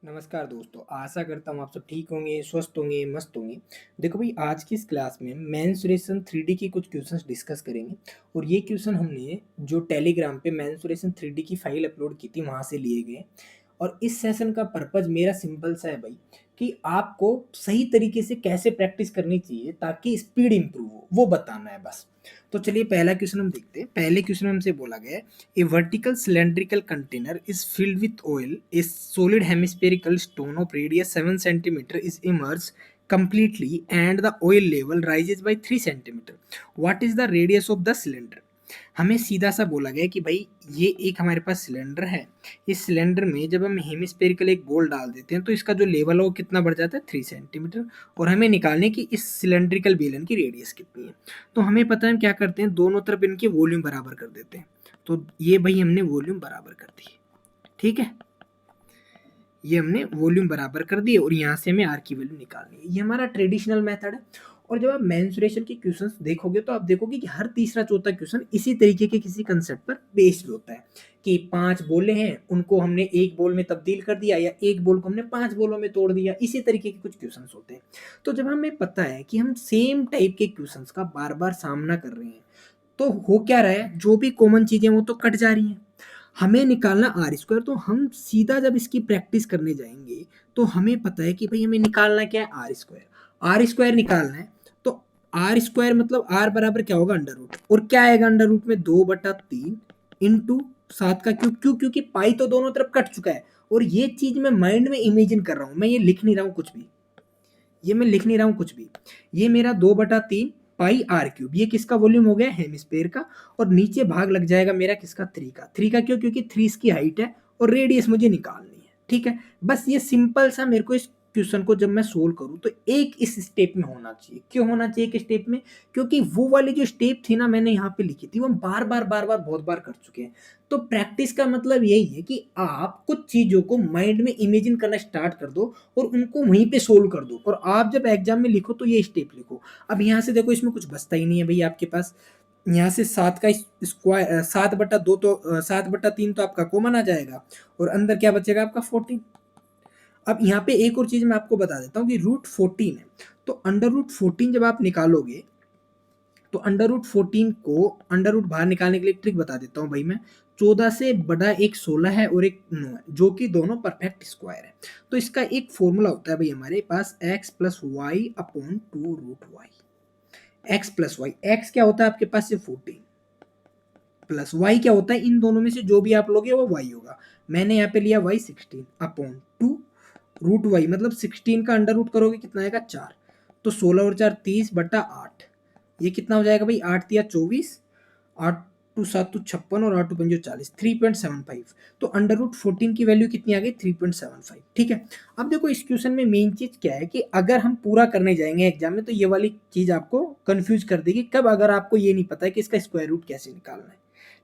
नमस्कार दोस्तों, आशा करता हूँ आप सब ठीक होंगे, स्वस्थ होंगे, मस्त होंगे। देखो भाई, आज की इस क्लास में मेंसुरेशन 3D के कुछ क्वेश्चंस डिस्कस करेंगे और ये क्वेश्चन हमने जो टेलीग्राम पे मेंसुरेशन 3D की फाइल अपलोड की थी वहाँ से लिए गए। और इस सेशन का पर्पज़ मेरा सिंपल सा है भाई, कि आपको सही तरीके से कैसे प्रैक्टिस करनी चाहिए ताकि स्पीड इम्प्रूव हो, वो बताना है बस। तो चलिए पहला क्वेश्चन हम देखते हैं। पहले क्वेश्चन में हमसे बोला गया है, A vertical cylindrical container is filled with oil. A solid hemispherical stone of radius 7 centimeter is immersed completely and the oil level rises by 3 centimeter. What is the radius of the cylinder? हमें सीधा सा बोला गया कि भाई ये एक हमारे पास सिलेंडर है। इस सिलेंडर में जब हम हेमिस्फेरिकल एक बॉल डाल देते हैं तो इसका जो लेवल है वो कितना बढ़ जाता है 3 सेंटीमीटर। और हमें निकालने की इस सिलेंड्रिकल बेलन की रेडियस कितनी है। तो हमें पता है हम क्या करते हैं, दोनों तरफ इनके वॉल्यूम बराबर कर देते हैं। तो ये भाई हमने वॉल्यूम बराबर कर दी, ठीक है, ये हमने वॉल्यूम बराबर कर दिए और यहाँ से हमें आर की वैल्यू निकालनी है। ये हमारा ट्रेडिशनल मेथड है। और जब आप मेंसुरेशन के क्वेश्चंस देखोगे तो आप देखोगे कि हर तीसरा चौथा क्वेश्चन इसी तरीके के किसी कंसेप्ट पर बेस्ड होता है कि 5 बोले हैं, उनको हमने एक बोल में तब्दील कर दिया या एक बोल को हमने 5 बोलों में तोड़ दिया, इसी तरीके के कुछ क्वेश्चंस होते हैं। तो जब हमें पता है कि हम सेम टाइप के क्वेश्चंस का बार बार सामना कर रहे हैं तो हो क्या रहा है, जो भी कॉमन चीजें वो तो कट जा रही हैं। हमें निकालना आर स्क्वायर। तो हम सीधा जब इसकी प्रैक्टिस करने जाएंगे तो हमें पता है कि भाई हमें निकालना क्या है, आर स्क्वायर। आर स्क्वायर निकालना है तो आर स्क्वायर मतलब आर बराबर क्या होगा, अंडर रूट। और क्या आएगा अंडर रूट में, 2/3 इंटू 7 का क्यूब। क्यों? क्योंकि पाई तो दोनों तरफ कट चुका है और ये चीज मैं माइंड में इमेजिन कर रहा हूं, मैं ये लिख नहीं रहा हूं कुछ भी, ये मैं लिख नहीं रहा हूं कुछ भी। ये मेरा 2/3 पाई आर क्यूब, ये किसका वॉल्यूम हो गया, हेमिस्फेयर का। और नीचे भाग लग जाएगा मेरा किसका, 3 का। 3 का क्यों? क्योंकि 3 इसकी हाइट है और रेडियस मुझे निकालनी है, ठीक है। बस ये सिंपल सा मेरे को इस क्वेश्चन को जब मैं सोल्व करूं तो एक इस स्टेप में होना चाहिए। क्यों होना चाहिए एक स्टेप में? क्योंकि वो वाली जो स्टेप थी ना मैंने यहाँ पे लिखी थी, वो हम बार बार बहुत बार कर चुके हैं। तो प्रैक्टिस का मतलब यही है कि आप कुछ चीजों को माइंड में इमेजिन करना स्टार्ट कर दो और उनको वहीं पे सोल्व कर दो। और आप जब एग्जाम में लिखो तो ये स्टेप लिखो। अब यहाँ से देखो, इसमें कुछ बचता ही नहीं है भाई आपके पास। यहाँ से 7 का स्क्वायर, 7/2 तो 7/3 तो आपका कॉमन आ जाएगा और अंदर क्या बचेगा आपका 14। अब यहाँ पे एक और चीज मैं आपको बता देता हूँ कि √14 है। तो अंडर रूट 14 जब आप निकालोगे तो अंडर रूट 14 को अंडर रूट बाहर निकालने के लिए एक ट्रिक बता देता हूँ भाई मैं। 14 से बड़ा एक 16 है और एक 9 है, जो कि दोनों परफेक्ट स्क्वायर है। तो इसका एक फॉर्मूला होता है भाई हमारे पास, x+y/2√y। x+y, x क्या होता है आपके पास, ये 14 प्लस y क्या होता है, इन दोनों में से जो भी आप लोगे वो y होगा। मैंने यहाँ पे लिया y 16/2√y, मतलब 16 का अंडर रूट करोगे कितना आएगा, 4। तो 16 और 4 30/8। ये कितना हो जाएगा भाई, 8 या 24, 8 टू 7 तो 56 और 8 टू 5 40, 3.75। तो अंडर रूट 14 की वैल्यू कितनी आ गई, 3.75, ठीक है। अब देखो इस क्वेश्चन में मेन चीज क्या है कि अगर हम पूरा करने जाएंगे एग्जाम में तो ये वाली चीज आपको कंफ्यूज कर देगी। कब? अगर आपको ये नहीं पता है कि इसका स्क्वायर रूट कैसे निकालना है,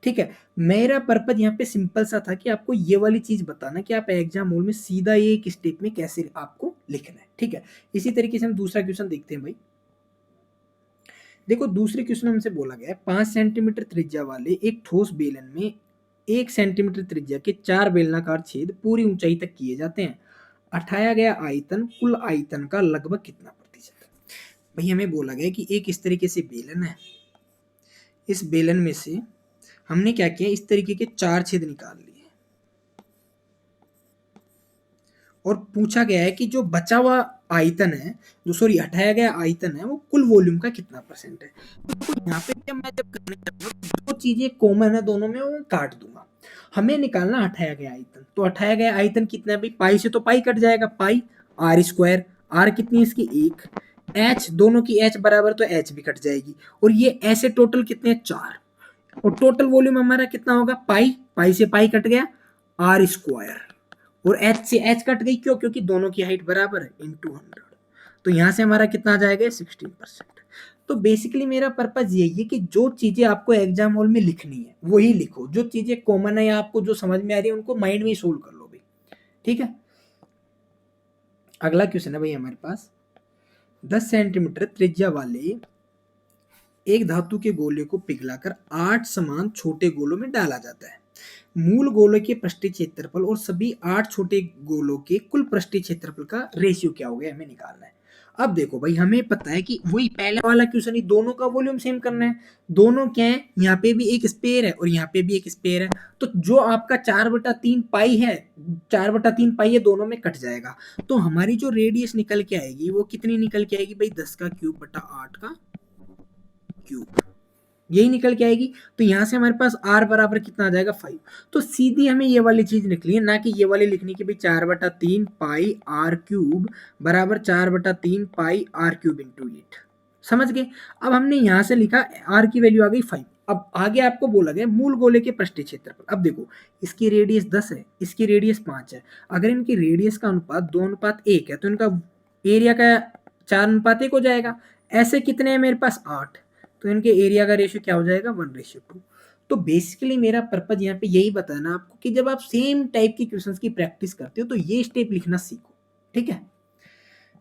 ठीक है। मेरा पर्पज यहाँ पे सिंपल सा था कि आपको ये वाली चीज बताना कि आप एग्जाम हॉल में सीधा ये एक स्टेप में कैसे आपको लिखना है, ठीक है। इसी तरीके से हम दूसरा क्वेश्चन देखते हैं भाई। देखो दूसरे क्वेश्चन में हमसे बोला गया है, 5 सेंटीमीटर त्रिज्या वाले एक ठोस बेलन में 1 सेंटीमीटर त्रिज्या के 4 बेलनाकार छेद पूरी ऊंचाई तक किए जाते हैं। उठाया गया आयतन कुल आयतन का लगभग कितना प्रतिशत है। भाई हमें बोला गया कि एक इस तरीके से बेलन है, इस बेलन में से हमने क्या किया, इस तरीके के 4 छेद निकाल लिए और पूछा गया है कि जो बचा हुआ आयतन है, जो सॉरी हटाया गया आयतन है, वो कुल वॉल्यूम का कितना परसेंट है। तो यहाँ पे जब करने जाऊंगा जो चीजें कॉमन है दोनों में वो मैं काट दूंगा। हमें निकालना हटाया गया आयतन। तो हटाया गया आयतन कितना है भाई, पाई से तो पाई कट जाएगा, पाई आर स्क्वायर। आर कितनी है इसकी, 1। एच, दोनों की एच बराबर तो एच भी कट जाएगी। और ये ऐसे टोटल कितने हैं, 4। और टोटल वॉल्यूम हमारा कितना होगा, पाई, पाई से पाई कट गया, आर स्क्वायर। और एच से एच कट गई, क्यों? क्योंकि दोनों की हाइट बराबर है, इंटू 100। तो यहां से हमारा कितना आ जाएगा, 16%। तो बेसिकली मेरा पर्पज यही है कि जो चीजें आपको एग्जाम हॉल में लिखनी है वही लिखो, जो चीजें कॉमन है या आपको जो समझ में आ रही है उनको माइंड में ही सोल्व कर लो भाई, ठीक है। अगला क्वेश्चन है भाई हमारे पास, 10 सेंटीमीटर त्रिज्या वाले एक धातु के गोले को पिघलाकर 8 समान छोटे गोलों में डाला जाता है। मूल गोले के पृष्ठीय क्षेत्रफल और सभी 8 छोटे गोलों के कुल पृष्ठीय क्षेत्रफल का रेशियो क्या हो गया, हमें निकालना है। अब देखो भाई, हमें पता है कि वही पहले वाला क्वेश्चन ही, दोनों का वॉल्यूम सेम करना है। दोनों क्या है, यहाँ पे भी एक स्पेयर है और यहाँ पे भी एक स्पेयर है, तो जो आपका 4/3 पाई है, 4/3 पाई है, दोनों में कट जाएगा। तो हमारी जो रेडियस निकल के आएगी वो कितनी निकल के आएगी भाई, 10 का क्यूब बटा 8 का क्यूब, यही निकल के आएगी। तो यहां से हमारे पास r बराबर कितना आ जाएगा, 5। तो सीधी हमें ये वाली चीज लिखनी है, ना कि ये वाली लिखनी कि भाई 4/3 पाई r क्यूब बराबर 4/3 पाई r क्यूब इंटू 8। समझ गए। अब हमने यहां से लिखा r की वैल्यू आ गई 5। अब आगे आपको बोला गया मूल गोले के पृष्ठीय क्षेत्रफल। अब देखो, इसकी रेडियस 10 है, इसकी रेडियस 5 है। अगर इनकी रेडियस का अनुपात 2:1 है तो इनका एरिया का 4:1 हो जाएगा। ऐसे कितने हैं मेरे पास, 8, तो इनके एरिया का रेशियो क्या हो जाएगा, 1:2। तो बेसिकली मेरा पर्पज यहाँ पे यही बताना आपको कि जब आप सेम टाइप की क्वेश्चंस की प्रैक्टिस करते हो तो ये स्टेप लिखना सीखो, ठीक है।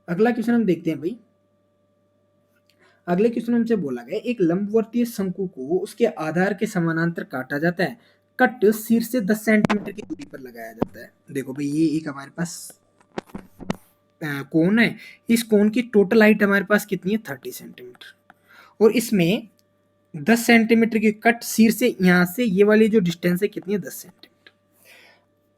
अगला क्वेश्चन हम देखते हैं भाई। अगले क्वेश्चन हमसे बोला गया, एक लंबवर्तीय शंकु को उसके आधार के समानांतर काटा जाता है। कट शीर्ष से 10 सेंटीमीटर की दूरी पर लगाया जाता है। देखो भाई, ये एक हमारे पास कोन है। इस कोन की टोटल हाइट हमारे पास कितनी है, 30 सेंटीमीटर, और इसमें 10 सेंटीमीटर की कट शीर्ष से, यहाँ से ये वाली जो डिस्टेंस है कितनी है, 10 सेंटीमीटर।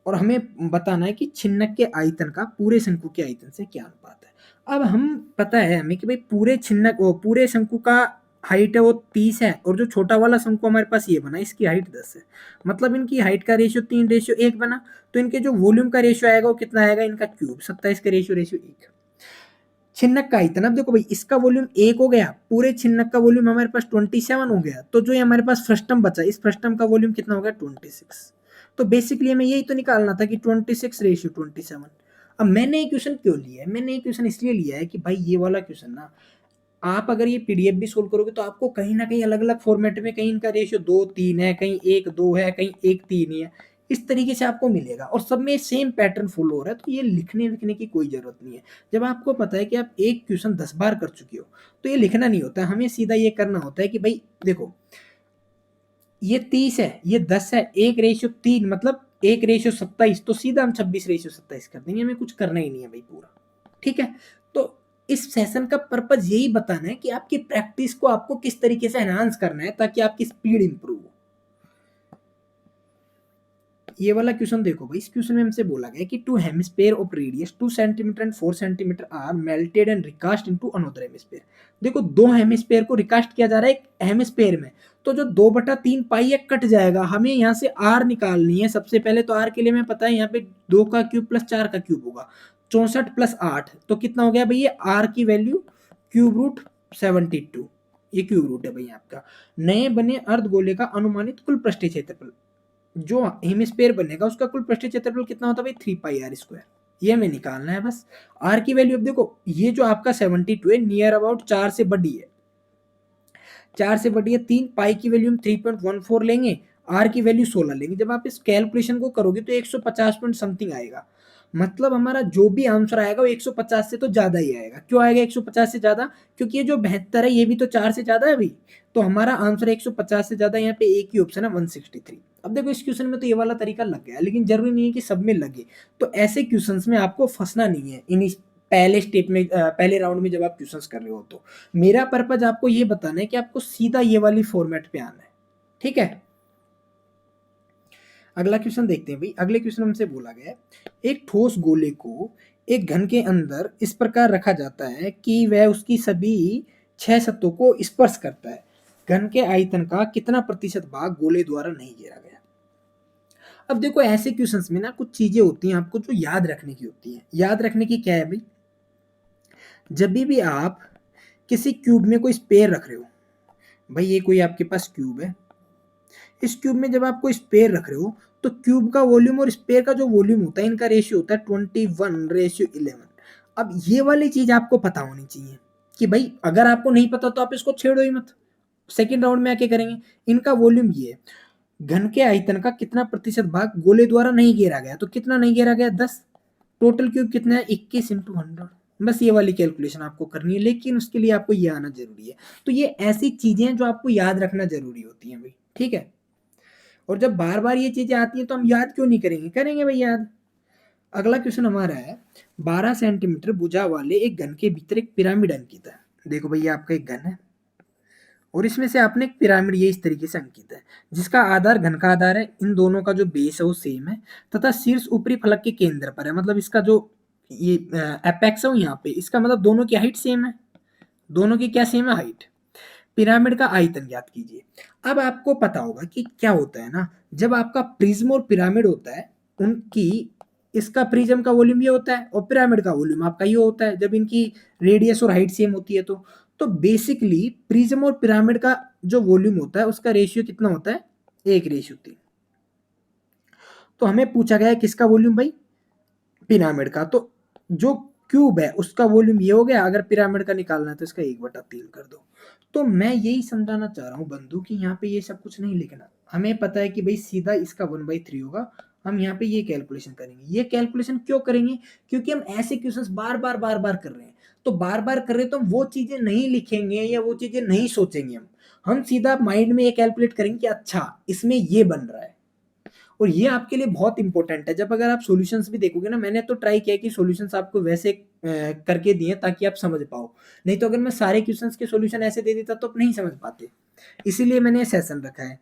और हमें बताना है कि छिन्नक के आयतन का पूरे शंकु के आयतन से क्या अनुपात है। अब हम पता है हमें कि भाई पूरे शंकु का हाइट है वो 30 है, और जो छोटा वाला शंकु हमारे पास ये बना, इसकी हाइट 10 है। मतलब इनकी हाइट का रेशियो 3:1 बना। तो इनके जो वॉल्यूम का रेशियो आएगा वो कितना आएगा, इनका क्यूब, 27 का रेशियो 1। छिन्नक का आयतन, अब देखो भाई, इसका वॉल्यूम 1 हो गया, पूरे छिन्नक का वॉल्यूम हमारे पास 27 हो गया। तो जो ये हमारे पास फ्रस्टम बचा, इस फ्रस्टम का वॉल्यूम कितना हो गया, 26। तो बेसिकली हमें यही तो निकालना था कि 26:27। अब मैंने ये क्वेश्चन क्यों लिया है, मैंने ये क्वेश्चन इसलिए लिया है कि भाई ये वाला क्वेश्चन ना, आप अगर ये पीडीएफ भी सोल्व करोगे तो आपको कहीं ना कहीं अलग अलग फॉर्मेट में, कहीं इनका रेशियो 2-3 है, कहीं 1-2 है, कहीं 1-3 ही है, इस तरीके से आपको मिलेगा, और सब में सेम पैटर्न फॉलो हो रहा है। तो ये लिखने विखने की कोई जरूरत नहीं है। जब आपको पता है कि आप एक क्वेश्चन 10 बार कर चुके हो तो ये लिखना नहीं होता, हमें सीधा ये करना होता है कि भाई देखो, ये 30 है, ये 10 है, 1:3 मतलब 1:27, तो सीधा हम 26:27 कर देंगे, हमें कुछ करना ही नहीं है भाई पूरा, ठीक है। तो इस सेशन का पर्पज यही बताना है कि आपकी प्रैक्टिस को आपको किस तरीके से एनहांस करना है ताकि आपकी स्पीड इंप्रूव हो। ये वाला क्वेश्चन देखो भाई, इस क्वेश्चन में हमसे बोला गया कि 2 hemisphere of radius 2 centimetre and 4 centimetre are melted and recast into another hemisphere. देखो, 2 हेमिस्फीयर को रिकास्ट किया जा रहा है एक हेमिस्फीयर में, तो जो 2/3 पाई है कट जाएगा। हमें यहाँ से आर निकालनी है। सबसे पहले तो आर के लिए हमें पता है यहाँ पे 2 का क्यूब प्लस 4 का क्यूब होगा, 64 प्लस 8, तो कितना हो गया भाई, ये आर की वैल्यू क्यूब रूट 72, ये क्यूब रूट है भाई आपका। नए बने अर्धगोले का अनुमानित कुल पृष्ठीय क्षेत्रफल, जो हेमिस्फीयर बनेगा उसका कुल पृष्ठीय क्षेत्रफल कितना होता है भाई, 3πr²। ये हमें निकालना है बस। आर की वैल्यू, अब देखो ये जो आपका 72 है, नियर अबाउट 4 से बड़ी है, 4 से बड़ी है 3, पाई की वैल्यू हम 3.14 लेंगे, आर की वैल्यू 16 लेंगे। जब आप इस कैलकुलेशन को करोगे तो 150 पॉइंट समथिंग आएगा। मतलब हमारा जो भी आंसर आएगा वो 150 से तो ज्यादा ही आएगा। क्यों आएगा 150 से ज्यादा, क्योंकि ये जो 72 है ये भी तो 4 से ज्यादा है भाई, तो हमारा आंसर 150 से ज्यादा। यहाँ पे एक ही ऑप्शन है 163। अब देखो, इस क्वेश्चन में तो ये वाला तरीका लग गया, लेकिन जरूरी नहीं है कि सब में लगे। तो ऐसे क्वेश्चंस में आपको फंसना नहीं है इन पहले स्टेप में, पहले राउंड में जब आप क्वेश्चंस कर रहे हो। तो मेरा पर्पज आपको ये बताना है कि आपको सीधा ये वाली फॉर्मेट पे आना है, ठीक है। अगला क्वेश्चन देखते हैं भाई। अगले क्वेश्चन हमसे बोला गया है, एक ठोस गोले को एक घन के अंदर इस प्रकार रखा जाता है कि वह उसकी सभी 6 सतहों को स्पर्श करता है। घन के आयतन का कितना प्रतिशत भाग गोले द्वारा नहीं घेरा गया। अब देखो, ऐसे क्वेश्चंस में ना कुछ चीजें होती हैं आपको जो याद रखने की होती हैं। याद रखने की क्या है भाई, जब भी आप किसी क्यूब में कोई स्पेयर रख रहे हो, भाई ये कोई आपके पास क्यूब है, इस क्यूब में जब आप कोई स्पेयर रख रहे हो तो क्यूब का वॉल्यूम और स्पेयर का जो वॉल्यूम होता है, इनका रेशियो होता है 21:11। अब ये वाली चीज आपको पता होनी चाहिए कि भाई अगर आपको नहीं पता तो आप इसको छेड़ो ही मत, सेकेंड राउंड में आके करेंगे। इनका वॉल्यूम ये है, घन के आयतन का कितना प्रतिशत भाग गोले द्वारा नहीं घेरा गया, तो कितना नहीं घेरा गया, 10। टोटल क्यूब कितना है, 21/100। बस ये वाली कैलकुलेशन आपको करनी है, लेकिन उसके लिए आपको ये आना जरूरी है। तो ये ऐसी चीजें हैं जो आपको याद रखना जरूरी होती हैं भाई, ठीक है। और जब बार बार ये चीजें आती हैं तो हम याद क्यों नहीं करेंगे, करेंगे भाई याद। अगला क्वेश्चन हमारा है 12 सेंटीमीटर भुजा वाले एक घन के भीतर एक पिरामिड अंकित है। देखो भैया आपका एक घन है और इसमें से आपने एक पिरामिड ये इस तरीके से अंकित है, जिसका आधार घन का आधार है, इन दोनों का जो बेस है वो सेम है तथा शीर्ष ऊपरी फलक के केंद्र पर है। मतलब इसका जो ये एपेक्स है वो यहाँ पे, इसका मतलब दोनों की हाइट सेम है, दोनों की क्या सेम है, हाइट। पिरामिड का आयतन ज्ञात कीजिए। अब आपको पता होगा कि क्या होता है ना, जब आपका प्रिज्म और पिरामिड होता है, उनकी इसका प्रिज्म का वॉल्यूम ये होता है और पिरामिड का वॉल्यूम आपका ये होता है, जब इनकी रेडियस और हाइट सेम होती है तो बेसिकली प्रिज्म और पिरामिड का जो वॉल्यूम होता है उसका रेशियो कितना होता है, 1:3। तो हमें पूछा गया है किसका वॉल्यूम भाई, पिरामिड का। तो जो क्यूब है उसका वॉल्यूम ये हो गया, अगर पिरामिड का निकालना है तो इसका 1/3 कर दो। तो मैं यही समझाना चाह रहा हूँ बंधु कि यहाँ पे ये सब कुछ नहीं लिखना, हमें पता है कि भाई सीधा इसका 1/3 होगा, हम यहाँ पे ये कैलकुलेशन करेंगे। ये कैलकुलेशन क्यों करेंगे, क्योंकि हम ऐसे क्वेश्चंस बार बार कर रहे हैं, तो बार बार कर रहे हैं तो हम वो चीजें नहीं लिखेंगे या वो चीजें नहीं सोचेंगे, हम सीधा माइंड में ये कैलकुलेट करेंगे कि अच्छा इसमें ये बन रहा है। और ये आपके लिए बहुत इंपॉर्टेंट है। जब अगर आप सॉल्यूशंस भी देखोगे ना, मैंने तो ट्राई किया कि सॉल्यूशंस आपको वैसे करके दिए ताकि आप समझ पाओ, नहीं तो अगर मैं सारे क्वेश्चंस के सॉल्यूशन ऐसे दे देता तो आप नहीं समझ पाते, इसीलिए मैंने ये सेशन रखा है।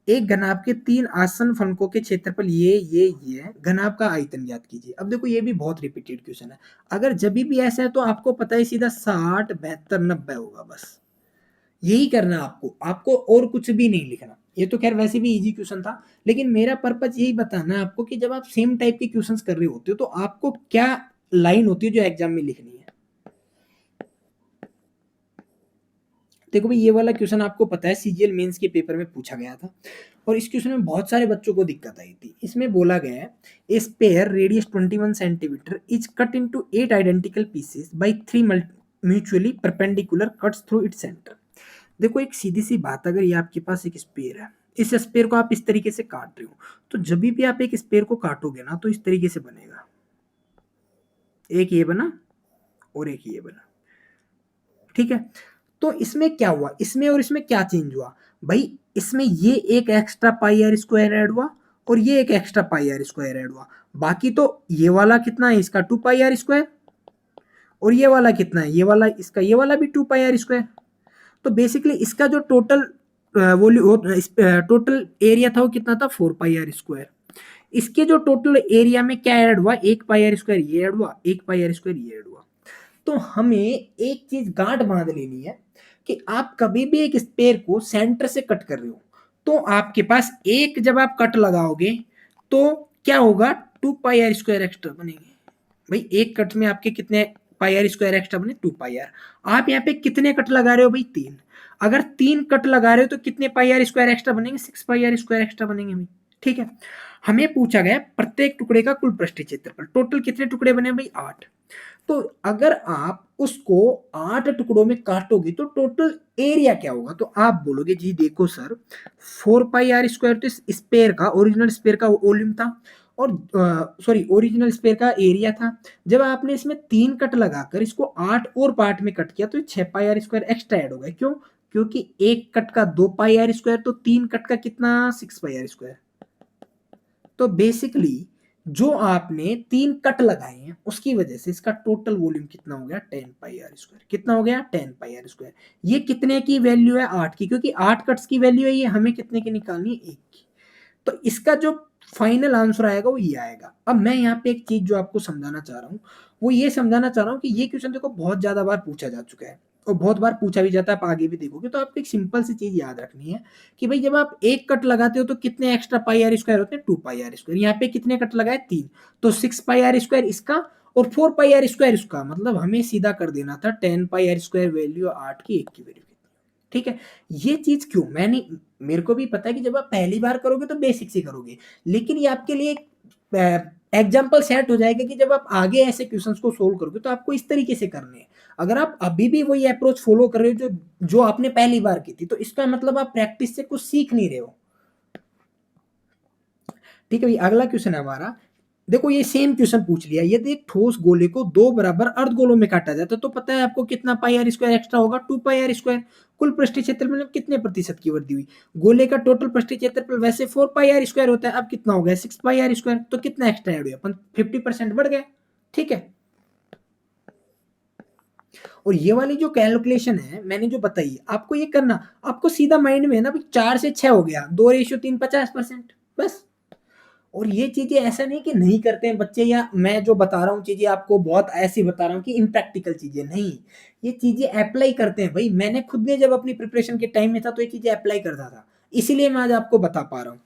एक घनाभ के 3 आसन फलकों के क्षेत्रफल ये घनाभ का आयतन ज्ञात कीजिए। अब देखो ये भी बहुत रिपीटेड क्वेश्चन है, अगर जब भी ऐसा है तो आपको पता है सीधा 60, 72, 90 होगा, बस यही करना है आपको, आपको और कुछ भी नहीं लिखना। ये तो खैर वैसे भी इजी क्वेश्चन था, लेकिन मेरा पर्पज यही बताना है आपको कि जब आप सेम टाइप के क्वेश्चंस कर रहे होते हो तो आपको क्या लाइन होती है जो एग्जाम में लिखनी है। देखो भाई ये वाला क्वेश्चन आपको पता है सीजीएल मेंस के पेपर में पूछा गया था, और इस क्वेश्चन में बहुत सारे बच्चों को दिक्कत आई थी। इसमें बोला गया है ए स्पेयर रेडियस 21 centimetre is cut into 8 identical pieces by 3 mutually perpendicular cuts through its centre. देखो एक सीधी सी बात, अगर ये आपके पास एक स्पेयर है, इस स्पेयर को आप इस तरीके से काट रहे हो, तो जब भी आप एक स्पेयर को काटोगे ना तो इस तरीके से बनेगा, एक ये बना और एक ये बना, ठीक है। तो इसमें क्या हुआ, इसमें और इसमें क्या चेंज हुआ भाई, इसमें ये एक extra pi r square add हुआ और ये एक extra pi r square add हुआ, बाकी तो ये वाला कितना है, इसका 2 पाई आर स्क्वायर, और ये वाला कितना है, ये वाला इसका, ये वाला भी 2 पाई आर स्क्वायर। तो बेसिकली इसका जो टोटल टोटल एरिया था वो कितना था, 4 पाई आर स्क्वायर। इसके जो टोटल एरिया में क्या ऐड हुआ, 1 पाई आर स्क्वायर ये ऐड हुआ, 1 पाई आर स्क्वायर ये ऐड हुआ। तो हमें एक चीज गांठ बांध लेनी है कि आप कभी भी एक स्पेयर को सेंटर से कट कर रहे हो तो आपके पास एक, जब आप कट लगाओगे तो क्या होगा, 2 पाई आर स्क्वायर एक्स्ट्रा बनेंगे। भाई एक कट में आपके कितने पाई आर स्क्वायर एक्स्ट्रा बने, 2 पाई आर। आप यहाँ पे कितने कट लगा रहे हो भाई, 3। अगर 3 कट लगा रहे हो तो कितने पाई आर स्क्वायर एक्स्ट्रा बनेंगे, 6 पाई आर स्क्वायर एक्स्ट्रा बनेंगे भाई, ठीक है। हमें पूछा गया प्रत्येक टुकड़े का कुल पृष्ठीय क्षेत्रफल, टोटल कितने टुकड़े बने भाई, 8। तो अगर आप उसको 8 टुकड़ों में काटोगे तो टोटल एरिया क्या होगा, तो आप बोलोगे जी देखो सर 4 पाई आर स्क्वायर तो स्पेयर का, ओरिजिनल स्पेयर का वॉल्यूम था, और सॉरी ओरिजिनल स्पेयर का एरिया था। जब आपने इसमें 3 कट लगाकर इसको 8 और पार्ट में कट किया तो 6 पाई आर स्क्वायर एक्स्ट्रा ऐड हो गया। क्यों, क्योंकि एक कट का 2 पाई आर स्क्वायर, तो 3 कट का कितना, 6 पाई आर स्क्वायर। तो बेसिकली जो आपने 3 कट लगाए हैं उसकी वजह से इसका टोटल वॉल्यूम कितना हो गया, 10 पाई आर स्क्वायर। कितना हो गया, 10 पाई आर स्क्वायर। ये कितने की वैल्यू है, 8 की, क्योंकि 8 कट्स की वैल्यू है ये, हमें कितने की निकालनी है, 1 की। तो इसका जो फाइनल आंसर आएगा वो ये आएगा। अब मैं यहाँ पे एक चीज जो आपको समझाना चाह रहा हूँ वो ये समझाना चाह रहा हूँ कि ये क्वेश्चन देखो बहुत ज्यादा बार पूछा जा चुका है और बहुत बार पूछा भी जाता है, आप आगे भी देखोगे। तो आपको एक सिंपल सी चीज याद रखनी है कि भाई जब आप एक कट लगाते हो तो कितने एक्स्ट्रा पाई आर स्क्वायर होते हैं, 2 पाई आर स्क्वायर। यहाँ पे कितने कट लगाए, 3, तो 6 पाई आर स्क्वायर इसका और 4 पाई आर स्क्वायर इसका। मतलब हमें सीधा कर देना था 10 पाई आर स्क्वायर वैल्यू 8 की, 1 की वैल्यू, ठीक है। ये चीज क्यों, मैंने, मेरे को भी पता है कि जब आप पहली बार करोगे तो बेसिक से करोगे, लेकिन ये आपके लिए एग्जाम्पल सेट हो जाएगा कि जब आप आगे ऐसे क्वेश्चंस को सोल्व करोगे तो आपको इस तरीके से करने हैं। अगर आप अभी भी वही अप्रोच फॉलो कर रहे हो जो जो आपने पहली बार की थी, तो इसका मतलब आप प्रैक्टिस से कुछ सीख नहीं रहे हो, ठीक है भाई। अगला क्वेश्चन है हमारा, देखो ये सेम क्वेश्चन पूछ लिया, यदि एक ठोस गोले को दो बराबर अर्धगोलों में काटा जाता है तो पता है आपको कितना पाई आर स्क्वायर एक्स्ट्रा होगा, 2 पाई आर स्क्वायर। कुल पृष्ठीय क्षेत्रफल में कितने प्रतिशत की वृद्धि हुई? गोले का टोटल पृष्ठीय क्षेत्रफल वैसे 4 पाई आर स्क्वायर होता है, अब कितना हो गया 6 पाई आर स्क्वायर, तो कितना एक्स्ट्रा ऐड हुआ अपन 50% बढ़ गया। ठीक है, और ये वाली जो कैलकुलेशन है मैंने जो बताई आपको ये करना, आपको सीधा माइंड में है ना 4 से 6 हो गया, 2:3 50%, बस। और ये चीजें ऐसा नहीं कि नहीं करते हैं बच्चे, या मैं जो बता रहा हूँ चीजें आपको बहुत ऐसी बता रहा हूँ कि इम्प्रैक्टिकल चीजें नहीं, ये चीजें अप्लाई करते हैं भाई। मैंने खुद ने जब अपनी प्रिपरेशन के टाइम में था तो ये चीजें अप्लाई करता था, इसीलिए मैं आज आपको बता पा रहा हूँ।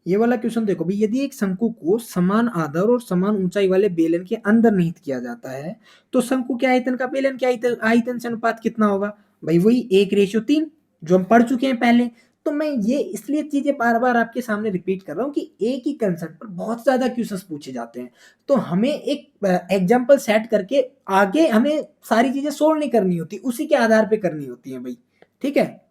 ये वाला क्वेश्चन देखो भाई, यदि एक शंकु को समान आधार और समान ऊंचाई वाले बेलन के अंदर निहित किया जाता है तो शंकु के आयतन का बेलन के आयतन से अनुपात कितना होगा? भाई वही 1:3 जो हम पढ़ चुके हैं पहले। तो मैं ये इसलिए चीजें बार बार आपके सामने रिपीट कर रहा हूँ कि एक ही कंसेप्ट पर बहुत ज्यादा क्वेश्चंस पूछे जाते हैं, तो हमें एक एग्जाम्पल सेट करके आगे हमें सारी चीजें सोल्व नहीं करनी होती, उसी के आधार पे करनी होती है भाई। ठीक है,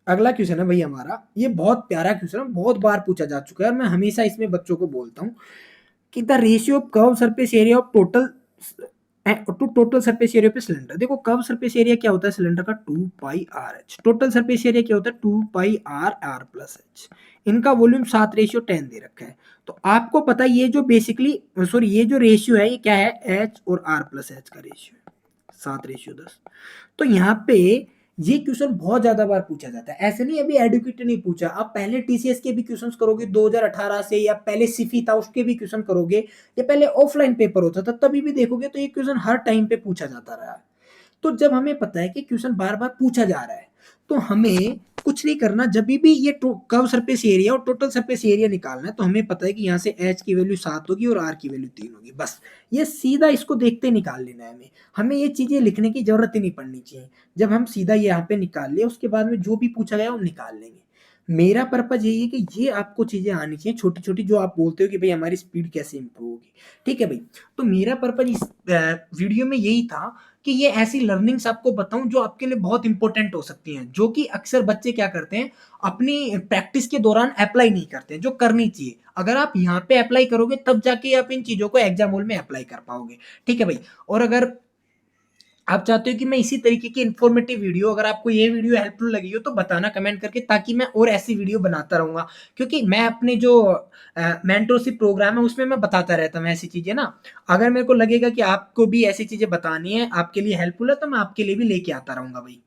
अगला क्वेश्चन है भाई हमारा, ये बहुत प्यारा क्वेश्चन है, बहुत बार पूछा जा चुका है और मैं हमेशा इसमें बच्चों को बोलता हूँ कि the ratio of curve surface area of total surface area पे सिलेंडर। देखो कर्व सरफेस एरिया क्या होता है सिलेंडर का, 2 pi r h. Total surface area क्या होता है, 2 पाई आर प्लस एच। इनका वॉल्यूम 7:10 दे रखा है। तो आपको पता है ये जो बेसिकली सॉरी ये जो रेशियो है ये क्या है, एच और आर प्लस एच का रेशियो है, 7:10। तो यहाँ पे ये क्वेश्चन बहुत ज्यादा बार पूछा जाता है, ऐसे नहीं अभी एडुकेटेड नहीं पूछा, आप पहले टीसीएस के भी क्वेश्चंस करोगे 2018 से, या पहले सिफी था उसके भी क्वेश्चन करोगे, या पहले ऑफलाइन पेपर होता था तभी भी देखोगे तो ये क्वेश्चन हर टाइम पे पूछा जाता रहा है। तो जब हमें पता है कि क्वेश्चन बार बार पूछा जा रहा है तो हमें कुछ नहीं करना, जब भी ये कर्व सरफेस एरिया और टोटल सरफेस एरिया निकालना है तो हमें पता है कि यहाँ से एच की वैल्यू 7 होगी और आर की वैल्यू 3 होगी, बस ये सीधा इसको देखते निकाल लेना है हमें। हमें ये चीजें लिखने की जरूरत ही नहीं पड़नी चाहिए, जब हम सीधा यहाँ पे निकाल ले उसके बाद में जो भी पूछा गया हम निकाल लेंगे। मेरा पर्पज यही है कि ये आपको चीजें आनी चाहिए छोटी छोटी, जो आप बोलते हो कि भाई हमारी स्पीड कैसे इंप्रूव होगी। ठीक है भाई, तो मेरा पर्पज इस वीडियो में यही था कि ये ऐसी लर्निंग्स आपको बताऊं जो आपके लिए बहुत इंपॉर्टेंट हो सकती हैं, जो कि अक्सर बच्चे क्या करते हैं अपनी प्रैक्टिस के दौरान अप्लाई नहीं करते हैं, जो करनी चाहिए। अगर आप यहाँ पे अप्लाई करोगे तब जाके आप इन चीजों को एग्जाम हॉल में अप्लाई कर पाओगे। ठीक है भाई, और अगर आप चाहते हो कि मैं इसी तरीके की इन्फॉर्मेटिव वीडियो, अगर आपको ये वीडियो हेल्पफुल लगी हो तो बताना कमेंट करके, ताकि मैं और ऐसी वीडियो बनाता रहूंगा, क्योंकि मैं अपने जो मेंटरशिप प्रोग्राम है उसमें मैं बताता रहता हूँ ऐसी चीजें ना। अगर मेरे को लगेगा कि आपको भी ऐसी चीजें बतानी है, आपके लिए हेल्पफुल है, तो मैं आपके लिए भी लेके आता रहूंगा भाई।